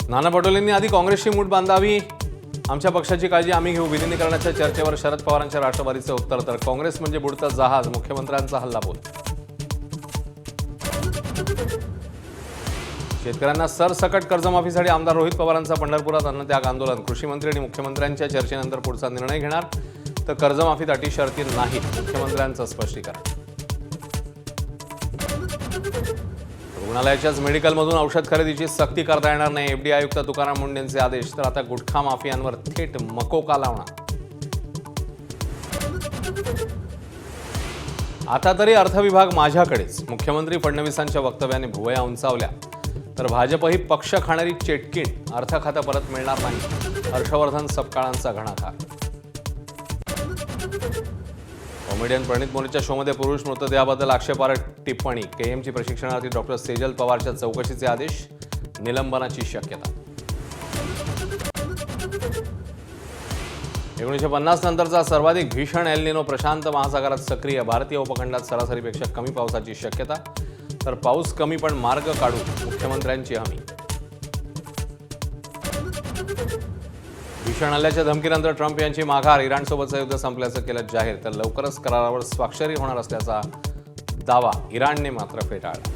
नाना पटोलेंनी आधी काँग्रेसची मूठ बांधावी, आमच्या पक्षाची काळजी आम्ही घेऊ. विलिनीकरणाच्या चर्चेवर शरद पवारांच्या राष्ट्रवादीचं उत्तर, तर काँग्रेस म्हणजे बुडतं जहाज, मुख्यमंत्र्यांचा हल्लाबोल. शेतकऱ्यांना सरसकट कर्जमाफीसाठी आमदार रोहित पवारांचा पंढरपुरात अन्नत्याग आंदोलन. कृषी मंत्री आणि मुख्यमंत्र्यांच्या चर्चेनंतर पुढचा निर्णय घेणार, तर कर्जमाफीत अटी शर्ती नाहीत, मुख्यमंत्र्यांचं स्पष्टीकरण. रुग्णालयाच्याच मेडिकलमधून औषध खरेदीची सक्ती करता येणार नाही, एफडी आयुक्त तुकाराम मुंडेंचे आदेश. तर आता गुटखा माफियांवर थेट मकोका लावणार. आता तरी अर्थविभाग माझ्याकडेच, मुख्यमंत्री फडणवीसांच्या वक्तव्याने भुवया उंचावल्या. तर भाजपही पक्ष खाणारी चेटकीण, अर्थ खातं परत मिळणार नाही, हर्षवर्धन सपकाळांचा घणाघात. कॉमेडियन प्रणित मोरेच्या शोमध्ये पुरुष मृतदेहाबद्दल आक्षेपार्ह टिप्पणी. केएमची प्रशिक्षणार्थी डॉक्टर सेजल पवारच्या चौकशीचे आदेश, निलंबनाची शक्यता. 1950 नंतरचा सर्वाधिक भीषण एल निनो प्रशांत महासागरात सक्रिय. भारतीय उपखंडात सरासरीपेक्षा कमी पावसाची शक्यता, तर पाऊस कमी पण मार्ग काढू, मुख्यमंत्र्यांची हमी. भीषण हल्ल्याच्या धमकीनंतर ट्रम्प यांची माघार. इराणसोबतचं युद्ध संपल्याचं केलं जाहीर, तर लवकरच करारावर स्वाक्षरी होणार असल्याचा दावा इराणने मात्र फेटाळला.